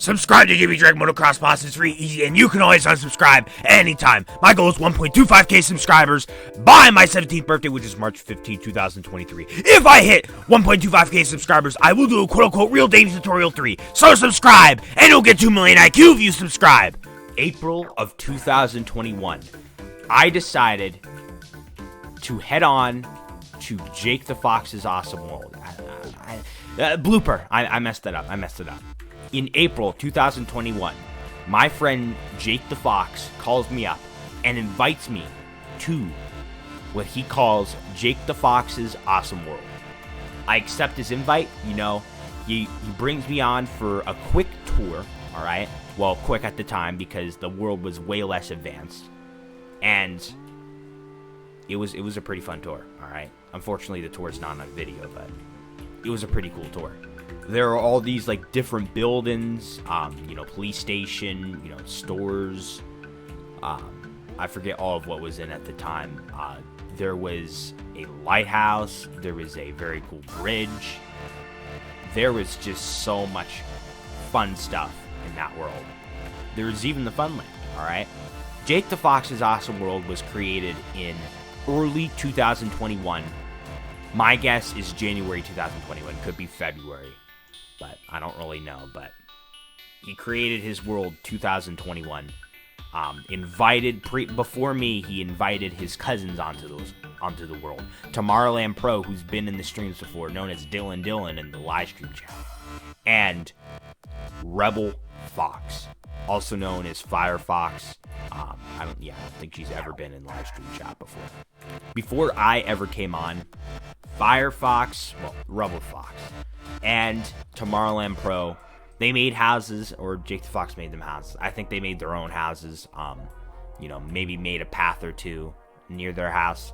Subscribe to give me dragmotoxboss. It's free, easy, and you can always unsubscribe anytime. My goal is 1.25k subscribers by my 17th birthday, which is March 15, 2023. If I hit 1.25k subscribers, I will do a quote-unquote real Dating Tutorial 3. So subscribe, and you'll get 2 million IQ if you subscribe. April of 2021, I decided to head on to JakeTheFox's Awesome World. Blooper. I messed it up. In April 2021, my friend Jake the Fox calls me up and invites me to what he calls JakeTheFox's Awesome World. I accept his invite. You know, he brings me on for a quick tour, all right? Well, quick at the time because the world was way less advanced. And it was a pretty fun tour, all right? Unfortunately, the tour is not on video, but it was a pretty cool tour. There are all these like different buildings, you know, police station, you know, stores. I forget all of what was in at the time. There was a lighthouse. There was a very cool bridge. There was just so much fun stuff in that world. There was even the fun land, all right? JakeTheFox's Awesome World was created in early 2021. My guess is January 2021. Could be February, but I don't really know. But he created his world 2021. Before me, he invited his cousins onto the world. Tomorrowland Pro, who's been in the streams before, known as Dylan in the live stream chat, and Rebel Fox, also known as Firefox. I don't think she's ever been in live stream chat before. Before I ever came on, Firefox, Rebel Fox, and Tomorrowland Pro, they made houses, or Jake the Fox made them houses. I think they made their own houses. You know, maybe made a path or two near their house.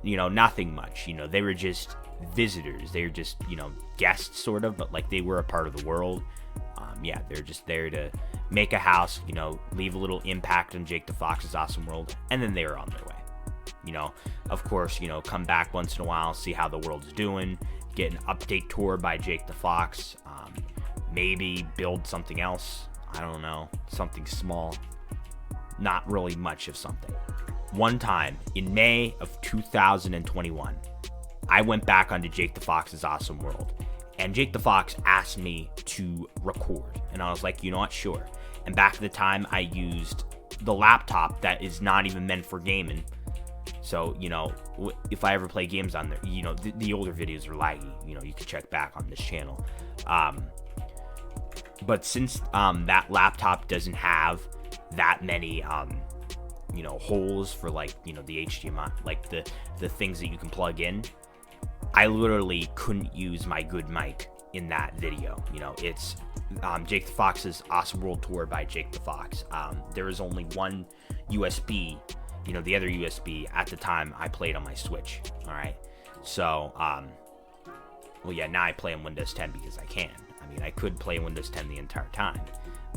You know, nothing much. You know, they were just visitors. They were just, you know, guests sort of, but like they were a part of the world. Yeah, they're just there to make a house, you know, leave a little impact on Jake the Fox's Awesome World, and then they were on their way. You know, of course, you know, come back once in a while, see how the world's doing, get an update tour by Jake the Fox, maybe build something else. I don't know, something small. Not really much of something. One time, in May of 2021, I went back onto Jake the Fox's Awesome World. And Jake the Fox asked me to record. And I was like, you know what, sure. And back at the time, I used the laptop that is not even meant for gaming. So, you know, if I ever play games on there, you know, the older videos are laggy. You know, you can check back on this channel. But since that laptop doesn't have that many, you know, holes for, like, you know, the HDMI, like the things that you can plug in, I literally couldn't use my good mic in that video. You know, it's Jake the Fox's Awesome World Tour by Jake the Fox. There was only one USB. You know, the other USB at the time I played on my Switch. All right, so well, yeah, now I play on Windows 10 because I can. I mean, I could play Windows 10 the entire time,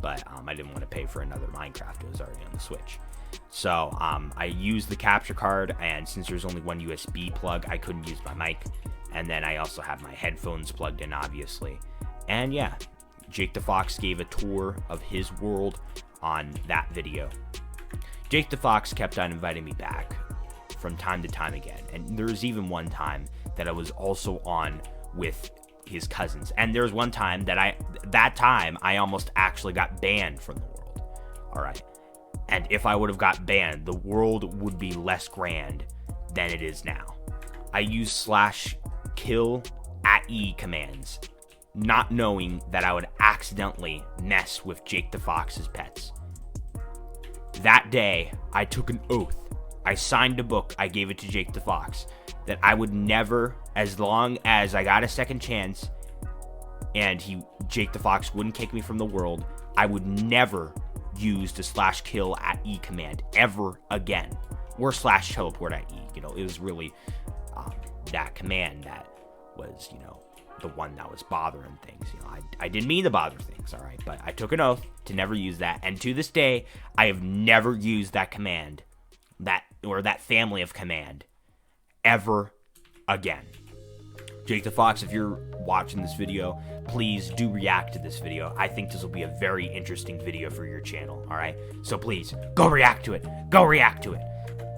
but I didn't want to pay for another Minecraft. It was already on the Switch. So I used the capture card, and since there's only one USB plug, I couldn't use my mic. And then I also have my headphones plugged in, obviously. And yeah, Jake the Fox gave a tour of his world on that video. Jake the Fox kept on inviting me back from time to time again. And there was even one time that I was also on with his cousins. And there was one time that I almost actually got banned from the world. All right. And if I would have got banned, the world would be less grand than it is now. I used /kill@E commands, not knowing that I would accidentally mess with Jake the Fox's pets. That day, I took an oath. I signed a book. I gave it to Jake the Fox that I would never, as long as I got a second chance and Jake the Fox wouldn't kick me from the world, I would never use the /kill@E command ever again, or /teleport@E. You know, it was really that command that was, you know, the one that was bothering things. You know, I didn't mean to bother things, all right, but I took an oath to never use that, and to this day, I have never used that command, that family of command, ever again. Jake the Fox, if you're watching this video, please do react to this video. I think this will be a very interesting video for your channel, alright? So please, go react to it. Go react to it.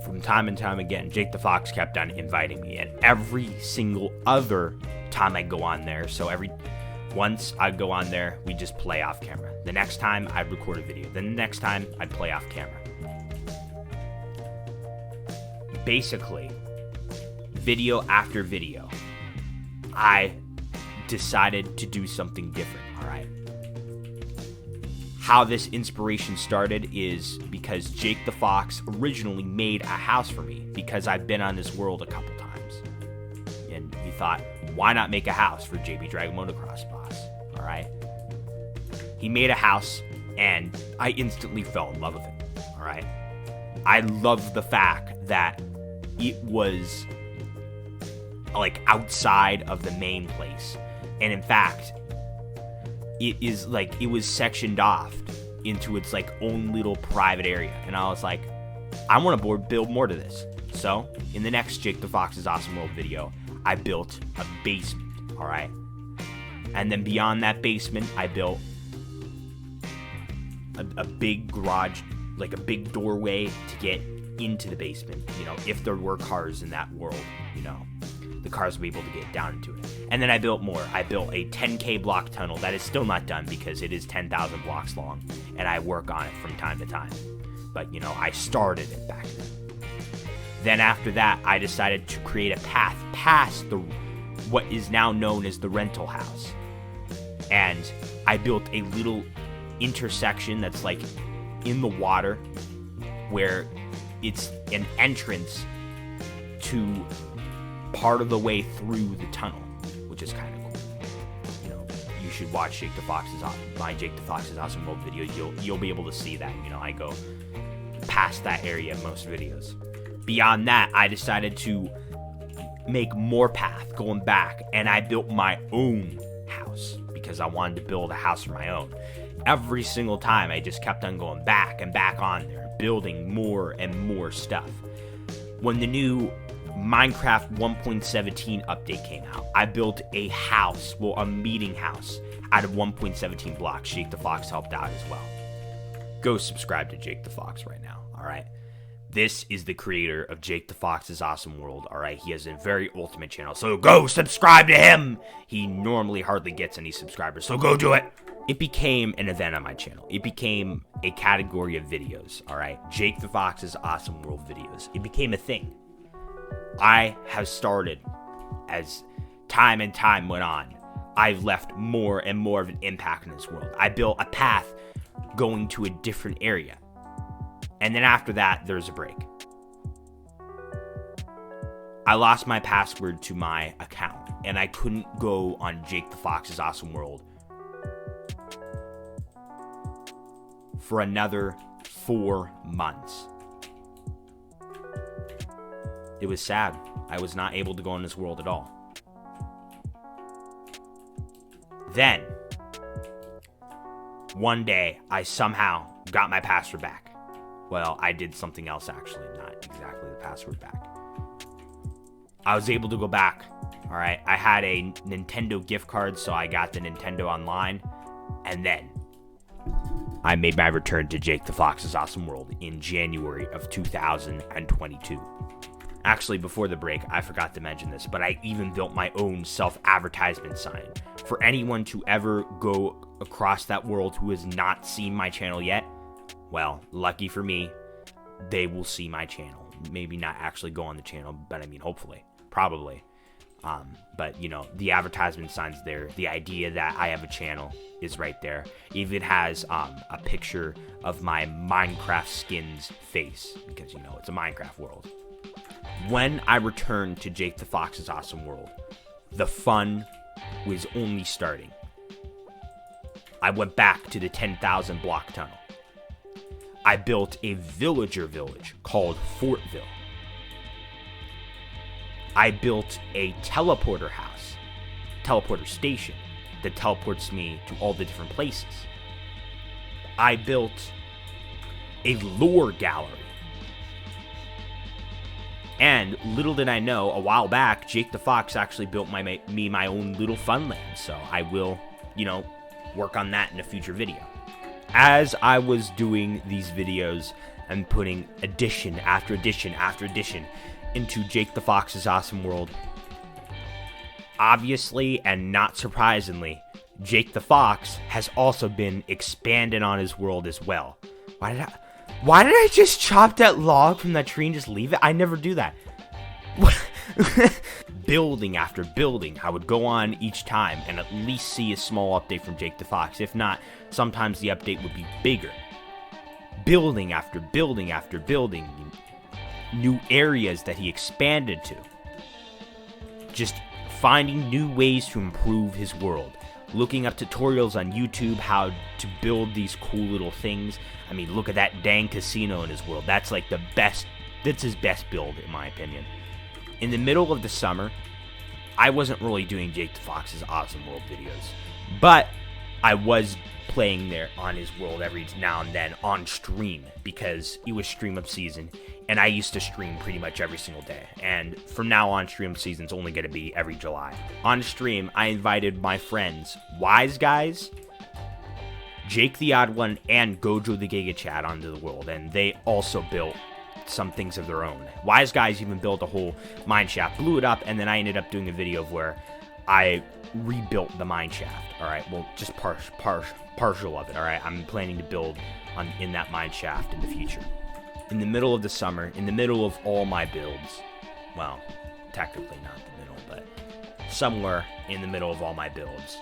From time and time again, Jake the Fox kept on inviting me, and every single other time I go on there, once I go on there, we just play off camera. The next time, I'd record a video. Then the next time, I'd play off camera. Basically, video after video, I decided to do something different, alright? How this inspiration started is because Jake the Fox originally made a house for me because I've been on this world a couple times. And he thought, why not make a house for JB dragmotoxboss, alright? He made a house and I instantly fell in love with it, alright? I love the fact that it was like outside of the main place. And in fact, it was sectioned off into its like own little private area. And I was like, I want to build more to this. So in the next Jake the Fox's Awesome World video, I built a basement, all right? And then beyond that basement, I built a big garage, like a big doorway to get into the basement, you know, if there were cars in that world, you know, the cars would be able to get down into it. And then I built more. I built a 10K block tunnel that is still not done because it is 10,000 blocks long, and I work on it from time to time. But, you know, I started it back then. Then after that, I decided to create a path past what is now known as the rental house. And I built a little intersection that's like in the water where it's an entrance to part of the way through the tunnel, which is kind of cool. You know, you should watch my Jake the Fox's Awesome World video. You'll be able to see that. You know, I go past that area in most videos. Beyond that, I decided to make more path going back, and I built my own house because I wanted to build a house for my own. Every single time, I just kept on going back and back on there, building more and more stuff. When the new Minecraft 1.17 update came out, I built a house, well, a meeting house out of 1.17 blocks. Jake the Fox helped out as well. Go subscribe to Jake the Fox right now, alright? This is the creator of Jake the Fox's Awesome World, alright? He has a very ultimate channel, so go subscribe to him! He normally hardly gets any subscribers, so go do it! It became an event on my channel. It became a category of videos, alright? Jake the Fox's Awesome World videos. It became a thing. I have started, as time and time went on, I've left more and more of an impact in this world. I built a path going to a different area. And then after that, there's a break. I lost my password to my account, and I couldn't go on Jake the Fox's Awesome World for another 4 months. It was sad. I was not able to go in this world at all. Then, one day, I somehow got my password back. Well, I did something else actually, not exactly the password back. I was able to go back, alright? I had a Nintendo gift card, so I got the Nintendo Online, and then I made my return to Jake the Fox's Awesome World in January of 2022. Actually, before the break, I forgot to mention this, but I even built my own self-advertisement sign. For anyone to ever go across that world who has not seen my channel yet, well, lucky for me, they will see my channel. Maybe not actually go on the channel, but I mean, hopefully, probably. But, you know, the advertisement sign's there. The idea that I have a channel is right there. Even has a picture of my Minecraft skin's face, because, you know, it's a Minecraft world. When I returned to Jake the Fox's Awesome World, the fun was only starting. I went back to the 10,000 block tunnel. I built a villager village called Fortville. I built a teleporter house, teleporter station, that teleports me to all the different places. I built a lore gallery. And little did I know, a while back, Jake the Fox actually built my own little fun land. So I will work on that in a future video. As I was doing these videos and putting addition after addition after addition into JakeTheFox's Awesome World, obviously and not surprisingly, Jake the Fox has also been expanded on his world as well. Why did I just chop that log from that tree and just leave it? I never do that. Building after building, I would go on each time and at least see a small update from Jake the Fox. If not, sometimes the update would be bigger. Building after building after building, new areas that he expanded to. Just finding new ways to improve his world. Looking up tutorials on YouTube how to build these cool little things. I mean, look at that dang casino in his world. That's like the best, that's his best build in my opinion. In the middle of the summer, I wasn't really doing Jake the Fox's Awesome World videos, but I was playing there on his world every now and then on stream because it was stream up season, and I used to stream pretty much every single day. And from now on, stream up season's only going to be every July. On stream, I invited my friends, Wise Guys, Jake the Odd One, and Gojo the Giga Chad onto the world, and they also built some things of their own. Wise Guys even built a whole mine shaft, blew it up, and then I ended up doing a video of where I rebuilt the mine shaft. Alright, well, just partial of it, alright? I'm planning to build in that mine shaft in the future. In the middle of the summer, in the middle of all my builds, well, technically not the middle, but somewhere in the middle of all my builds,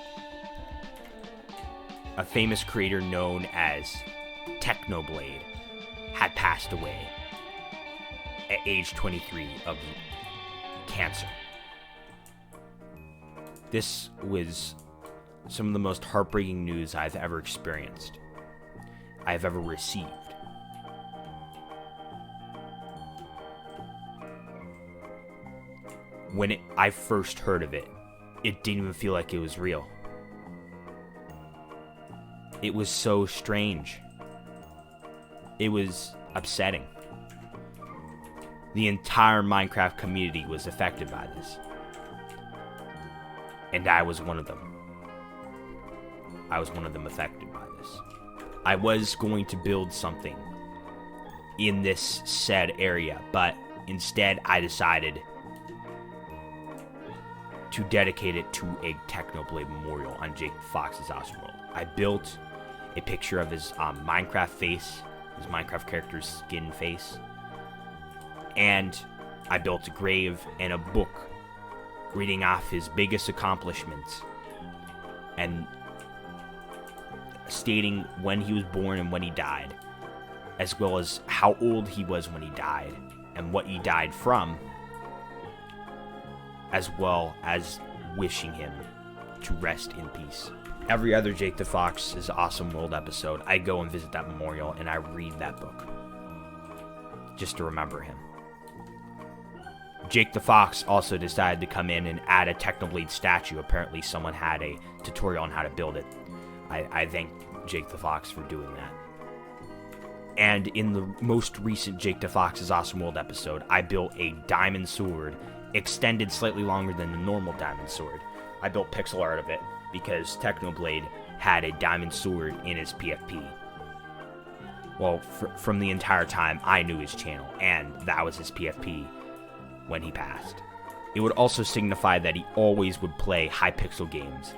a famous creator known as Technoblade had passed away at age 23 of cancer. This was some of the most heartbreaking news I've ever experienced, I've ever received. When I first heard of it, it didn't even feel like it was real. It was so strange. It was upsetting. The entire Minecraft community was affected by this. And I was one of them. I was one of them affected by this. I was going to build something in this said area, but instead I decided to dedicate it to a Technoblade memorial on Jake the Fox's Awesome World. I built a picture of his Minecraft face, his Minecraft character's skin face, and I built a grave and a book reading off his biggest accomplishments and stating when he was born and when he died, as well as how old he was when he died and what he died from, as well as wishing him to rest in peace. Every other Jake the Fox's Awesome World episode, I go and visit that memorial and I read that book just to remember him. Jake the Fox also decided to come in and add a Technoblade statue. Apparently someone had a tutorial on how to build it. I thank Jake the Fox for doing that. And in the most recent Jake the Fox's Awesome World episode, I built a diamond sword, extended slightly longer than the normal diamond sword. I built pixel art of it because Technoblade had a diamond sword in his PFP. Well, from the entire time I knew his channel, and that was his PFP when he passed. It would also signify that he always would play high pixel games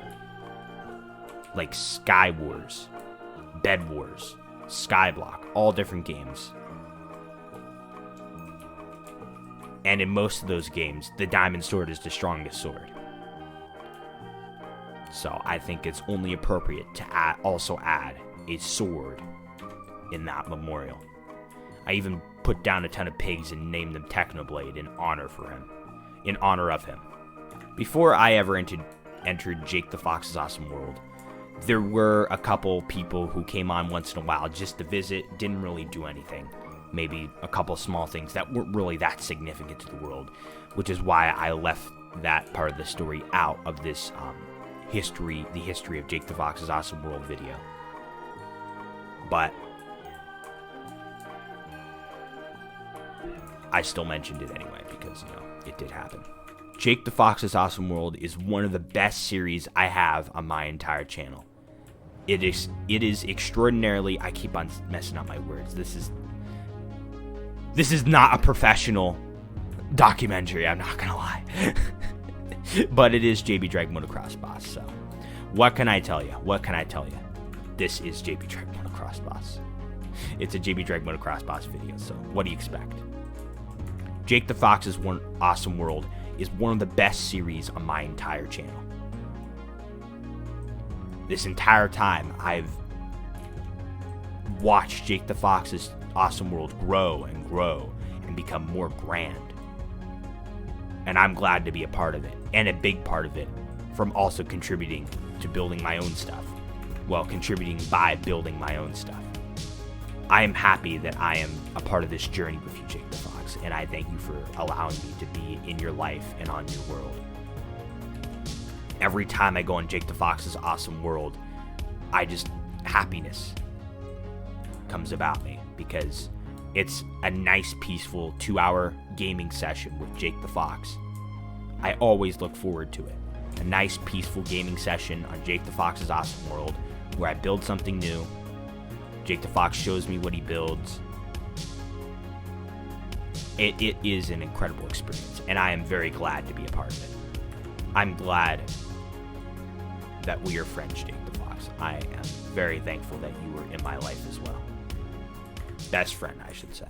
like Sky Wars, Bed Wars, Skyblock, all different games. And in most of those games, the diamond sword is the strongest sword. So I think it's only appropriate to also add a sword in that memorial. I even put down a ton of pigs and named them Technoblade in honor of him. Before I ever entered Jake the Fox's Awesome World, there were a couple people who came on once in a while just to visit, didn't really do anything. Maybe a couple small things that weren't really that significant to the world, which is why I left that part of the story out of this the history of Jake the Fox's Awesome World video. But I still mentioned it anyway because, it did happen. Jake the Fox's Awesome World is one of the best series I have on my entire channel. It is extraordinarily, I keep on messing up my words. This is not a professional documentary, I'm not gonna lie. But it is JB dragmotoxboss, so what can I tell you? What can I tell you? This is JB dragmotoxboss. It's a JB dragmotoxboss video, so what do you expect? Jake the Fox's Awesome World is one of the best series on my entire channel. This entire time, I've watched Jake the Fox's Awesome World grow and become more grand. And I'm glad to be a part of it, and a big part of it, from also contributing to building my own stuff. Well, contributing by building my own stuff. I am happy that I am a part of this journey with you, Jake the Fox, and I thank you for allowing me to be in your life and on your world. Every time I go on Jake the Fox's Awesome World, happiness comes about me, because it's a nice, peaceful 2-hour gaming session with Jake the Fox. I always look forward to it. A nice, peaceful gaming session on Jake the Fox's Awesome World, where I build something new. Jake the Fox shows me what he builds. It is an incredible experience, and I am very glad to be a part of it. I'm glad that we are friends, Jake the Fox. I am very thankful that you were in my life as well. Best friend, I should say.